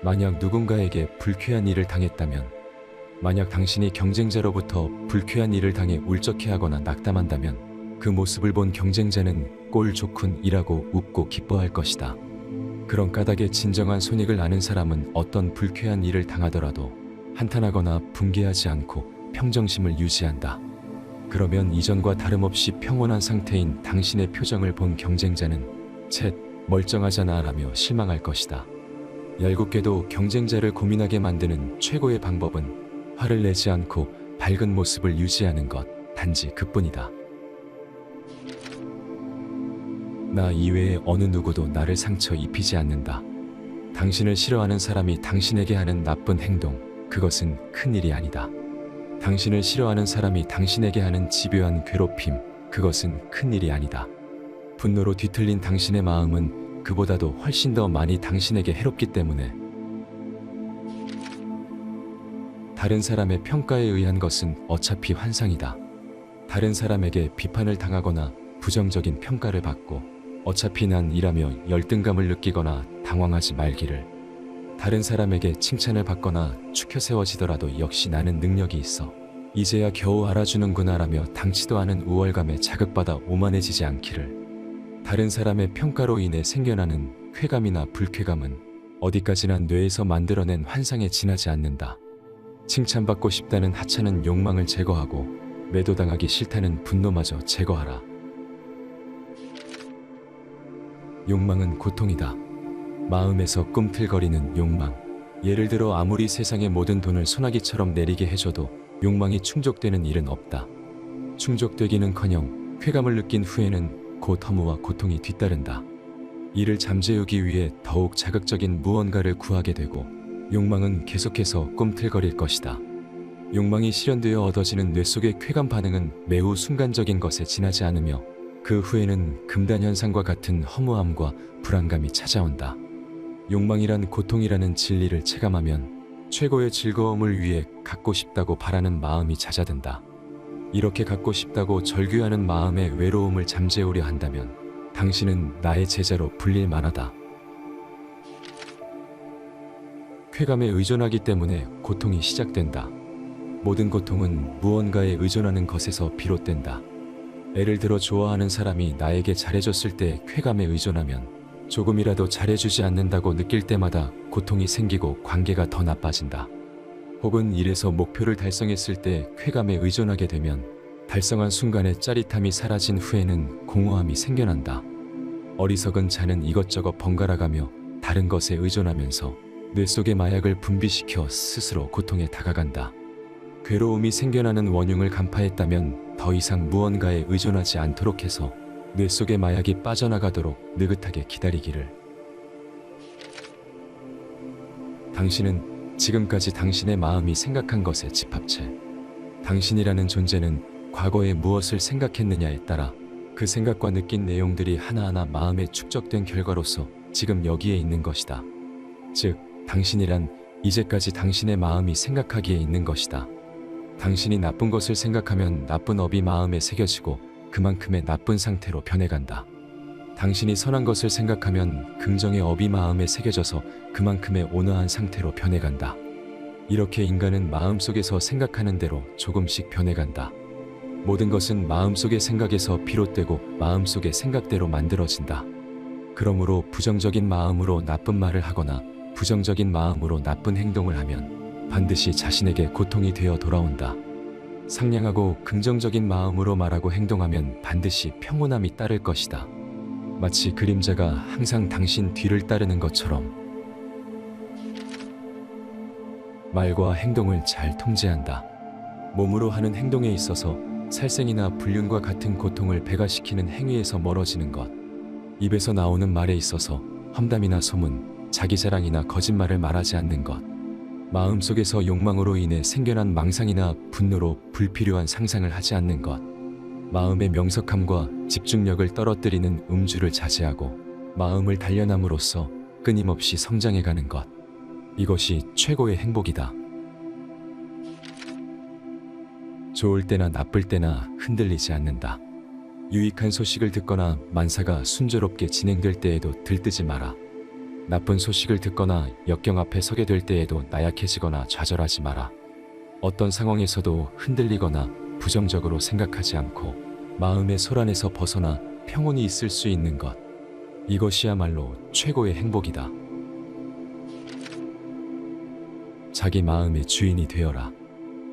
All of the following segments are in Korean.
만약 누군가에게 불쾌한 일을 당했다면, 만약 당신이 경쟁자로부터 불쾌한 일을 당해 울적해하거나 낙담한다면 그 모습을 본 경쟁자는 꼴 좋군 이라고 웃고 기뻐할 것이다. 그런 까닭에 진정한 손익을 아는 사람은 어떤 불쾌한 일을 당하더라도 한탄하거나 붕괴하지 않고 평정심을 유지한다. 그러면 이전과 다름없이 평온한 상태인 당신의 표정을 본 경쟁자는 쳇 멀쩡하잖아 라며 실망할 것이다. 얄궂게도 경쟁자를 고민하게 만드는 최고의 방법은 화를 내지 않고 밝은 모습을 유지하는 것 단지 그뿐이다. 나 이외에 어느 누구도 나를 상처 입히지 않는다. 당신을 싫어하는 사람이 당신에게 하는 나쁜 행동, 그것은 큰일이 아니다. 당신을 싫어하는 사람이 당신에게 하는 집요한 괴롭힘, 그것은 큰일이 아니다. 분노로 뒤틀린 당신의 마음은 그보다도 훨씬 더 많이 당신에게 해롭기 때문에 다른 사람의 평가에 의한 것은 어차피 환상이다. 다른 사람에게 비판을 당하거나 부정적인 평가를 받고 어차피 난 이라며 열등감을 느끼거나 당황하지 말기를. 다른 사람에게 칭찬을 받거나 추켜 세워지더라도 역시 나는 능력이 있어. 이제야 겨우 알아주는구나 라며 당치도 않은 우월감에 자극받아 오만해지지 않기를. 다른 사람의 평가로 인해 생겨나는 쾌감이나 불쾌감은 어디까지나 뇌에서 만들어낸 환상에 지나지 않는다. 칭찬받고 싶다는 하찮은 욕망을 제거하고 매도당하기 싫다는 분노마저 제거하라. 욕망은 고통이다. 마음에서 꿈틀거리는 욕망. 예를 들어 아무리 세상의 모든 돈을 소나기처럼 내리게 해줘도 욕망이 충족되는 일은 없다. 충족되기는커녕 쾌감을 느낀 후에는 곧 허무와 고통이 뒤따른다. 이를 잠재우기 위해 더욱 자극적인 무언가를 구하게 되고 욕망은 계속해서 꿈틀거릴 것이다. 욕망이 실현되어 얻어지는 뇌 속의 쾌감 반응은 매우 순간적인 것에 지나지 않으며 그 후에는 금단현상과 같은 허무함과 불안감이 찾아온다. 욕망이란 고통이라는 진리를 체감하면 최고의 즐거움을 위해 갖고 싶다고 바라는 마음이 잦아든다. 이렇게 갖고 싶다고 절규하는 마음의 외로움을 잠재우려 한다면 당신은 나의 제자로 불릴 만하다. 쾌감에 의존하기 때문에 고통이 시작된다. 모든 고통은 무언가에 의존하는 것에서 비롯된다. 예를 들어 좋아하는 사람이 나에게 잘해줬을 때 쾌감에 의존하면 조금이라도 잘해주지 않는다고 느낄 때마다 고통이 생기고 관계가 더 나빠진다. 혹은 일에서 목표를 달성했을 때 쾌감에 의존하게 되면 달성한 순간의 짜릿함이 사라진 후에는 공허함이 생겨난다. 어리석은 자는 이것저것 번갈아가며 다른 것에 의존하면서 뇌 속의 마약을 분비시켜 스스로 고통에 다가간다. 괴로움이 생겨나는 원흉을 간파했다면 더 이상 무언가에 의존하지 않도록 해서 뇌 속의 마약이 빠져나가도록 느긋하게 기다리기를. 당신은 지금까지 당신의 마음이 생각한 것의 집합체. 당신이라는 존재는 과거에 무엇을 생각했느냐에 따라 그 생각과 느낀 내용들이 하나하나 마음에 축적된 결과로서 지금 여기에 있는 것이다. 즉, 당신이란 이제까지 당신의 마음이 생각하기에 있는 것이다. 당신이 나쁜 것을 생각하면 나쁜 업이 마음에 새겨지고 그만큼의 나쁜 상태로 변해간다. 당신이 선한 것을 생각하면 긍정의 업이 마음에 새겨져서 그만큼의 온화한 상태로 변해간다. 이렇게 인간은 마음속에서 생각하는 대로 조금씩 변해간다. 모든 것은 마음속의 생각에서 비롯되고 마음속의 생각대로 만들어진다. 그러므로 부정적인 마음으로 나쁜 말을 하거나 부정적인 마음으로 나쁜 행동을 하면 반드시 자신에게 고통이 되어 돌아온다. 상냥하고 긍정적인 마음으로 말하고 행동하면 반드시 평온함이 따를 것이다. 마치 그림자가 항상 당신 뒤를 따르는 것처럼. 말과 행동을 잘 통제한다. 몸으로 하는 행동에 있어서 살생이나 불륜과 같은 고통을 배가시키는 행위에서 멀어지는 것. 입에서 나오는 말에 있어서 험담이나 소문, 자기 자랑이나 거짓말을 말하지 않는 것. 마음속에서 욕망으로 인해 생겨난 망상이나 분노로 불필요한 상상을 하지 않는 것. 마음의 명석함과 집중력을 떨어뜨리는 음주를 자제하고 마음을 단련함으로써 끊임없이 성장해가는 것. 이것이 최고의 행복이다. 좋을 때나 나쁠 때나 흔들리지 않는다. 유익한 소식을 듣거나 만사가 순조롭게 진행될 때에도 들뜨지 마라. 나쁜 소식을 듣거나 역경 앞에 서게 될 때에도 나약해지거나 좌절하지 마라. 어떤 상황에서도 흔들리거나 부정적으로 생각하지 않고 마음의 소란에서 벗어나 평온히 있을 수 있는 것. 이것이야말로 최고의 행복이다. 자기 마음의 주인이 되어라.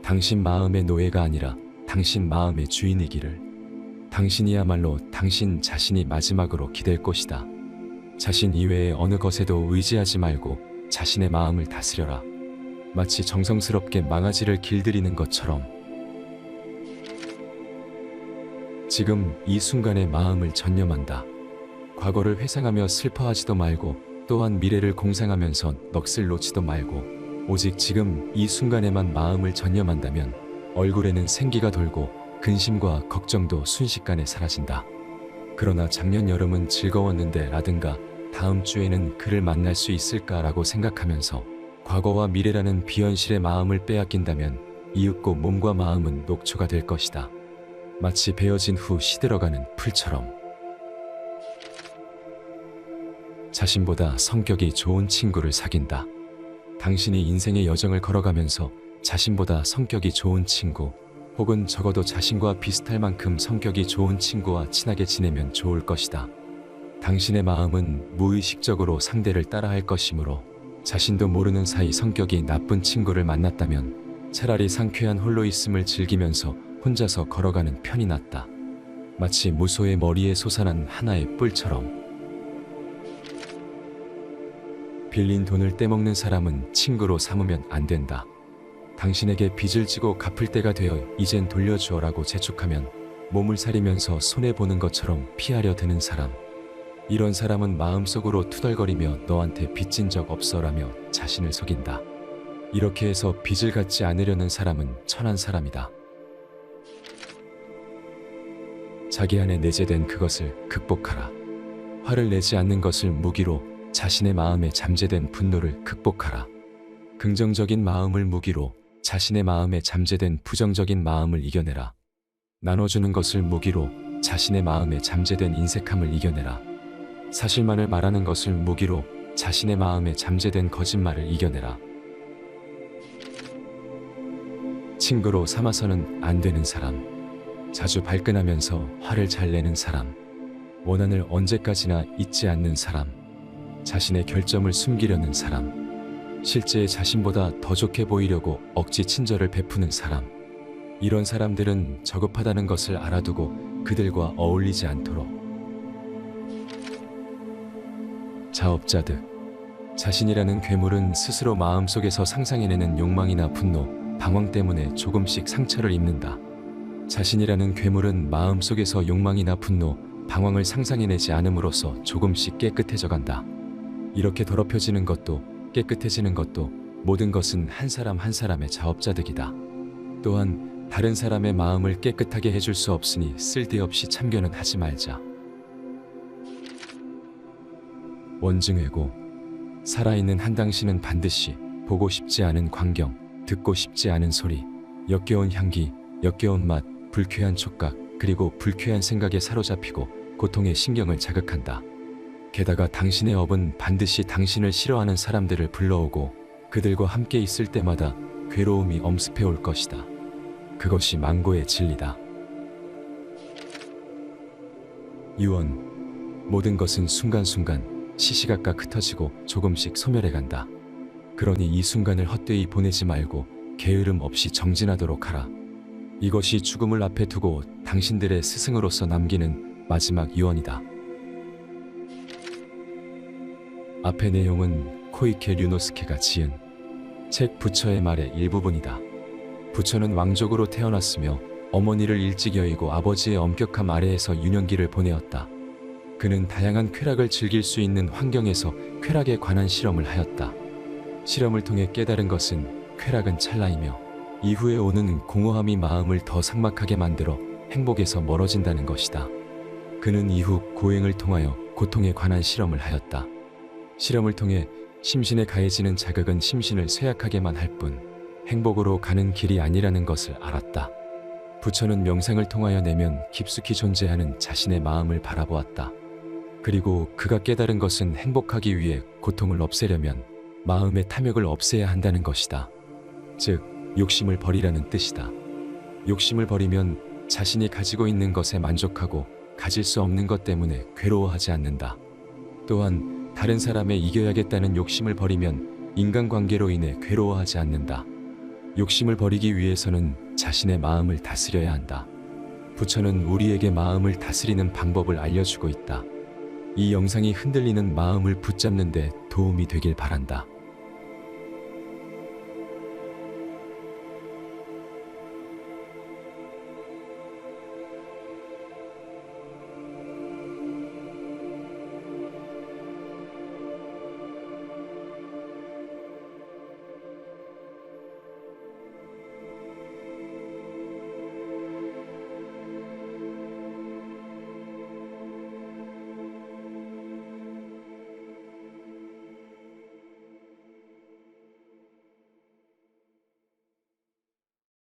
당신 마음의 노예가 아니라 당신 마음의 주인이기를. 당신이야말로 당신 자신이 마지막으로 기댈 것이다. 자신 이외의 어느 것에도 의지하지 말고 자신의 마음을 다스려라. 마치 정성스럽게 망아지를 길들이는 것처럼. 지금 이 순간에 마음을 전념한다. 과거를 회상하며 슬퍼하지도 말고 또한 미래를 공상하면서 넋을 놓지도 말고 오직 지금 이 순간에만 마음을 전념한다면 얼굴에는 생기가 돌고 근심과 걱정도 순식간에 사라진다. 그러나 작년 여름은 즐거웠는데 라든가 다음 주에는 그를 만날 수 있을까라고 생각하면서 과거와 미래라는 비현실의 마음을 빼앗긴다면 이윽고 몸과 마음은 녹초가 될 것이다. 마치 베어진 후 시들어가는 풀처럼. 자신보다 성격이 좋은 친구를 사귄다. 당신이 인생의 여정을 걸어가면서 자신보다 성격이 좋은 친구, 혹은 적어도 자신과 비슷할 만큼 성격이 좋은 친구와 친하게 지내면 좋을 것이다. 당신의 마음은 무의식적으로 상대를 따라할 것이므로 자신도 모르는 사이 성격이 나쁜 친구를 만났다면 차라리 상쾌한 홀로 있음을 즐기면서 혼자서 걸어가는 편이 낫다. 마치 무소의 머리에 솟아난 하나의 뿔처럼. 빌린 돈을 떼먹는 사람은 친구로 삼으면 안 된다. 당신에게 빚을 지고 갚을 때가 되어 이젠 돌려주어라고 재촉하면 몸을 사리면서 손해보는 것처럼 피하려 드는 사람. 이런 사람은 마음속으로 투덜거리며 너한테 빚진 적 없어라며 자신을 속인다. 이렇게 해서 빚을 갖지 않으려는 사람은 천한 사람이다. 자기 안에 내재된 그것을 극복하라. 화를 내지 않는 것을 무기로 자신의 마음에 잠재된 분노를 극복하라. 긍정적인 마음을 무기로 자신의 마음에 잠재된 부정적인 마음을 이겨내라. 나눠주는 것을 무기로 자신의 마음에 잠재된 인색함을 이겨내라. 사실만을 말하는 것을 무기로 자신의 마음에 잠재된 거짓말을 이겨내라. 친구로 삼아서는 안 되는 사람. 자주 발끈하면서 화를 잘 내는 사람. 원한을 언제까지나 잊지 않는 사람. 자신의 결점을 숨기려는 사람. 실제 자신보다 더 좋게 보이려고 억지 친절을 베푸는 사람. 이런 사람들은 저급하다는 것을 알아두고 그들과 어울리지 않도록. 자업자득. 자신이라는 괴물은 스스로 마음속에서 상상해내는 욕망이나 분노, 방황 때문에 조금씩 상처를 입는다. 자신이라는 괴물은 마음속에서 욕망이나 분노, 방황을 상상해내지 않음으로써 조금씩 깨끗해져 간다. 이렇게 더럽혀지는 것도 깨끗해지는 것도 모든 것은 한 사람 한 사람의 자업자득이다. 또한 다른 사람의 마음을 깨끗하게 해줄 수 없으니 쓸데없이 참견은 하지 말자. 원증외고. 살아있는 한 당신은 반드시 보고 싶지 않은 광경, 듣고 싶지 않은 소리, 역겨운 향기, 역겨운 맛, 불쾌한 촉각, 그리고 불쾌한 생각에 사로잡히고 고통의 신경을 자극한다. 게다가 당신의 업은 반드시 당신을 싫어하는 사람들을 불러오고 그들과 함께 있을 때마다 괴로움이 엄습해 올 것이다. 그것이 망고의 진리다. 유언. 모든 것은 순간순간 시시각각 흩어지고 조금씩 소멸해 간다. 그러니 이 순간을 헛되이 보내지 말고 게으름 없이 정진하도록 하라. 이것이 죽음을 앞에 두고 당신들의 스승으로서 남기는 마지막 유언이다. 앞의 내용은 코이케 류노스케가 지은 책 부처의 말의 일부분이다. 부처는 왕족으로 태어났으며 어머니를 일찍 여의고 아버지의 엄격함 아래에서 유년기를 보내었다. 그는 다양한 쾌락을 즐길 수 있는 환경에서 쾌락에 관한 실험을 하였다. 실험을 통해 깨달은 것은 쾌락은 찰나이며 이후에 오는 공허함이 마음을 더 삭막하게 만들어 행복에서 멀어진다는 것이다. 그는 이후 고행을 통하여 고통에 관한 실험을 하였다. 실험을 통해 심신에 가해지는 자극은 심신을 쇠약하게만 할 뿐 행복으로 가는 길이 아니라는 것을 알았다. 부처는 명상을 통하여 내면 깊숙이 존재하는 자신의 마음을 바라보았다. 그리고 그가 깨달은 것은 행복하기 위해 고통을 없애려면 마음의 탐욕을 없애야 한다는 것이다. 즉, 욕심을 버리라는 뜻이다. 욕심을 버리면 자신이 가지고 있는 것에 만족하고 가질 수 없는 것 때문에 괴로워하지 않는다. 또한 다른 사람에 이겨야겠다는 욕심을 버리면 인간관계로 인해 괴로워하지 않는다. 욕심을 버리기 위해서는 자신의 마음을 다스려야 한다. 부처는 우리에게 마음을 다스리는 방법을 알려주고 있다. 이 영상이 흔들리는 마음을 붙잡는 데 도움이 되길 바란다.